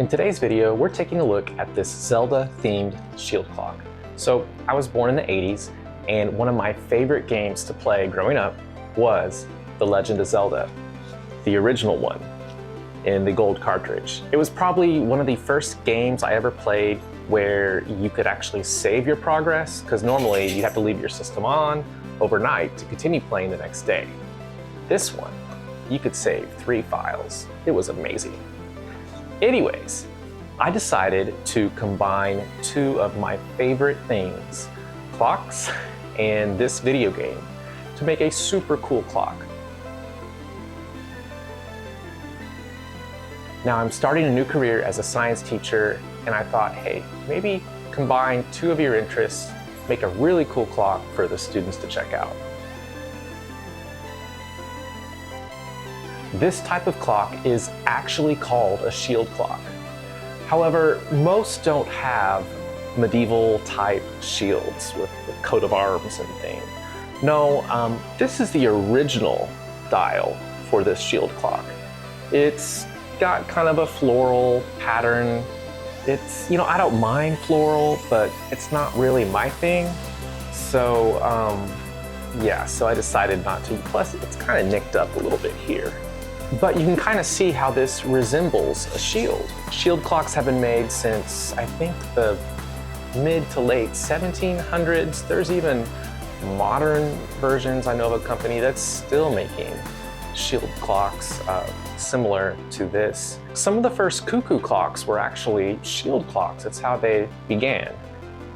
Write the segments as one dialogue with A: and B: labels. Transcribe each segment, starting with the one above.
A: In today's video, we're taking a look at this Zelda-themed shield clock. So I was born in the 80s, and one of my favorite games to play growing up was The Legend of Zelda, the original one in the gold cartridge. It was probably one of the first games I ever played where you could actually save your progress, because normally you have to leave your system on overnight to continue playing the next day. This one, you could save 3 files. It was amazing. Anyways, I decided to combine 2 of my favorite things, clocks and this video game, to make a super cool clock. Now I'm starting a new career as a science teacher, and I thought, hey, maybe combine 2 of your interests, make a really cool clock for the students to check out. This type of clock is actually called a shield clock. However, most don't have medieval type shields with the coat of arms and thing. No, this is the original dial for this shield clock. It's got kind of a floral pattern. It's, I don't mind floral, but it's not really my thing. So, yeah, so I decided not to. Plus, it's kind of nicked up a little bit here. But you can kind of see how this resembles a shield. Shield clocks have been made since, I think, the mid to late 1700s. There's even modern versions. I know of a company that's still making shield clocks similar to this. Some of the first cuckoo clocks were actually shield clocks. That's how they began.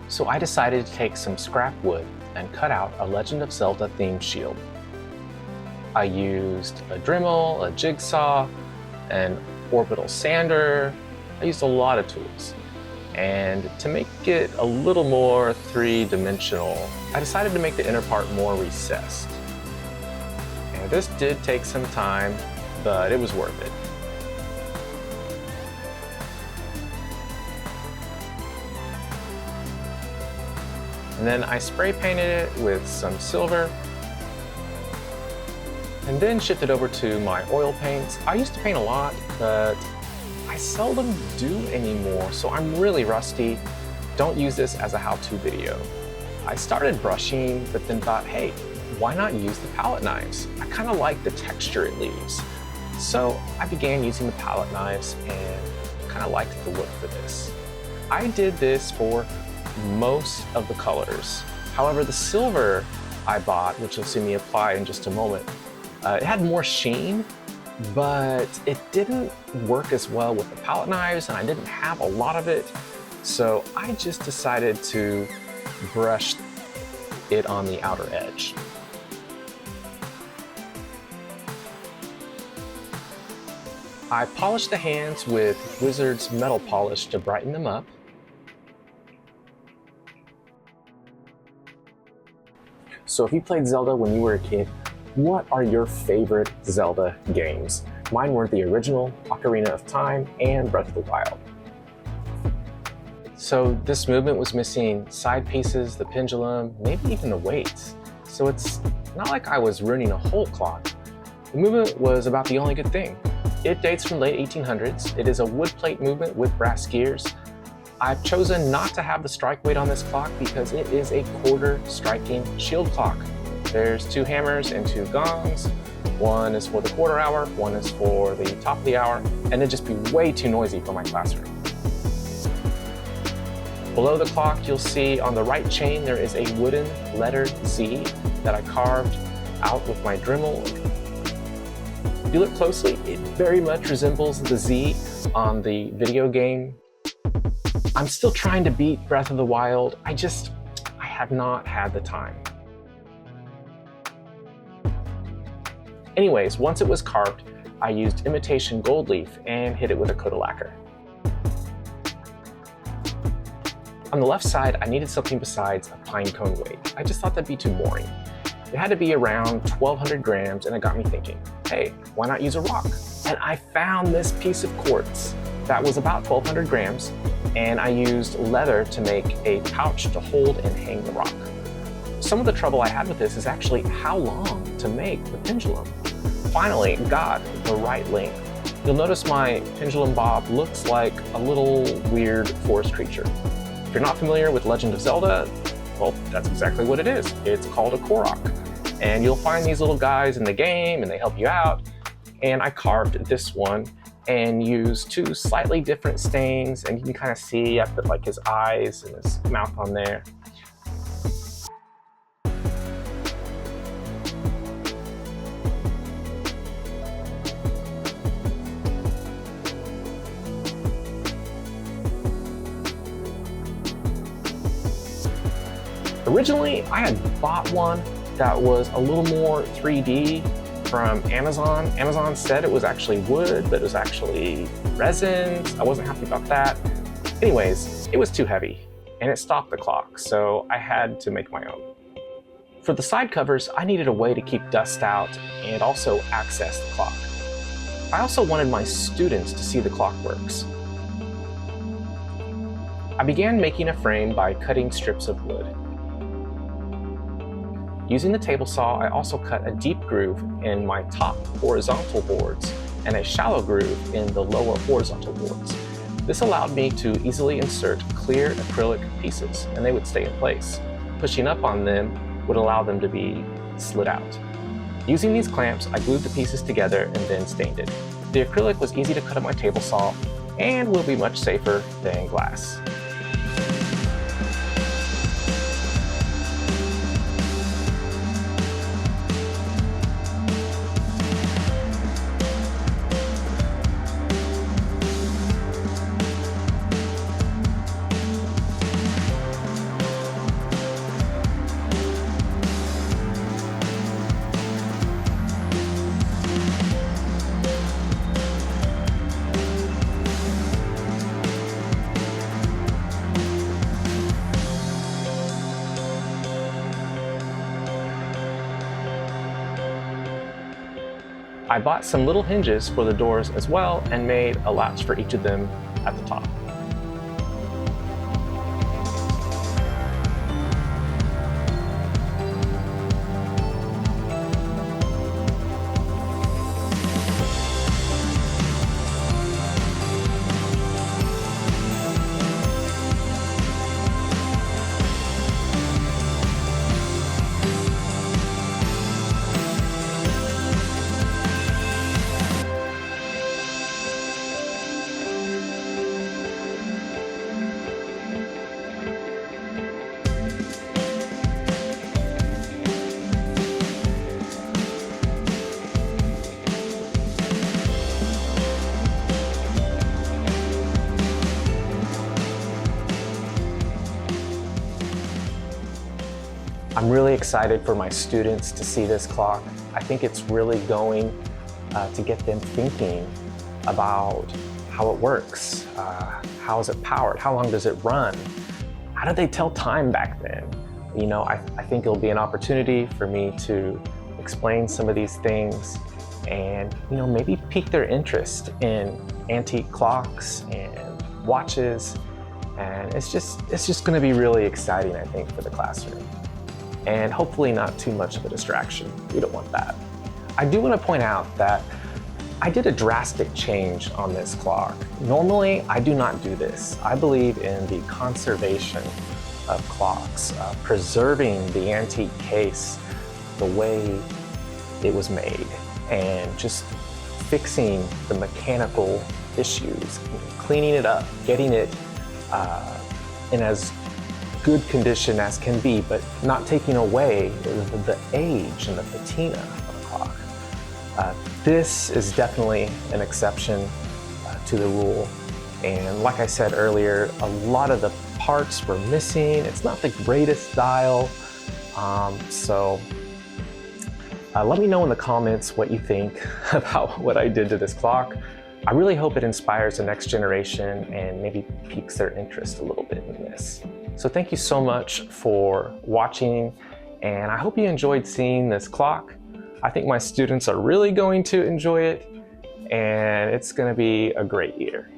A: So I decided to take some scrap wood and cut out a Legend of Zelda themed shield. I used a Dremel, a jigsaw, an orbital sander. I used a lot of tools. And to make it a little more 3-dimensional, I decided to make the inner part more recessed. And this did take some time, but it was worth it. And then I spray painted it with some silver, and then shifted over to my oil paints. I used to paint a lot, but I seldom do anymore, so I'm really rusty. Don't use this as a how-to video. I started brushing, but then thought, hey, why not use the palette knives? I kind of like the texture it leaves. So I began using the palette knives and kind of liked the look for this. I did this for most of the colors. However, the silver I bought, which you'll see me apply in just a moment, it had more sheen, but it didn't work as well with the palette knives, and I didn't have a lot of it. So I just decided to brush it on the outer edge. I polished the hands with Wizard's metal polish to brighten them up. So if you played Zelda when you were a kid, what are your favorite Zelda games? Mine were the original, Ocarina of Time, and Breath of the Wild. So this movement was missing side pieces, the pendulum, maybe even the weights. So it's not like I was ruining a whole clock. The movement was about the only good thing. It dates from late 1800s. It is a wood plate movement with brass gears. I've chosen not to have the strike weight on this clock because it is a quarter striking shield clock. There's 2 hammers and 2 gongs. One is for the quarter hour, one is for the top of the hour, and it'd just be way too noisy for my classroom. Below the clock, you'll see on the right chain, there is a wooden letter Z that I carved out with my Dremel. If you look closely, it very much resembles the Z on the video game. I'm still trying to beat Breath of the Wild. I have not had the time. Anyways, once it was carved, I used imitation gold leaf and hit it with a coat of lacquer. On the left side, I needed something besides a pine cone weight. I just thought that'd be too boring. It had to be around 1,200 grams, and it got me thinking, hey, why not use a rock? And I found this piece of quartz that was about 1,200 grams, and I used leather to make a pouch to hold and hang the rock. Some of the trouble I had with this is actually how long to make the pendulum. Finally got the right length. you'll notice my pendulum bob looks like a little weird forest creature. If you're not familiar with Legend of Zelda, well, that's exactly what it is. It's called a Korok. And you'll find these little guys in the game and they help you out. And I carved this one and used two slightly different stains, and you can kind of see I put like his eyes and his mouth on there. Originally, I had bought one that was a little more 3D from Amazon. Amazon said it was actually wood, but it was actually resin. I wasn't happy about that. Anyways, it was too heavy and it stopped the clock, so I had to make my own. For the side covers, I needed a way to keep dust out and also access the clock. I also wanted my students to see the clockworks. I began making a frame by cutting strips of wood. Using the table saw, I also cut a deep groove in my top horizontal boards and a shallow groove in the lower horizontal boards. This allowed me to easily insert clear acrylic pieces, and they would stay in place. Pushing up on them would allow them to be slid out. Using these clamps, I glued the pieces together and then stained it. The acrylic was easy to cut on my table saw and will be much safer than glass. I bought some little hinges for the doors as well and made a latch for each of them at the top. I'm really excited for my students to see this clock. I think it's really going to get them thinking about how it works. How is it powered? How long does it run? How did they tell time back then? You know, I think it'll be an opportunity for me to explain some of these things and, you know, maybe pique their interest in antique clocks and watches. And it's just going to be really exciting, I think, for the classroom. And hopefully not too much of a distraction. We don't want that. I do want to point out that I did a drastic change on this clock. Normally, I do not do this. I believe in the conservation of clocks, preserving the antique case the way it was made, and just fixing the mechanical issues, cleaning it up, getting it in as good condition as can be, but not taking away the age and the patina of the clock. This is definitely an exception to the rule. And like I said earlier, a lot of the parts were missing. It's not the greatest dial. So let me know in the comments what you think about what I did to this clock. I really hope it inspires the next generation and maybe piques their interest a little bit in this. So thank you so much for watching, and I hope you enjoyed seeing this clock. I think my students are really going to enjoy it, and it's going to be a great year.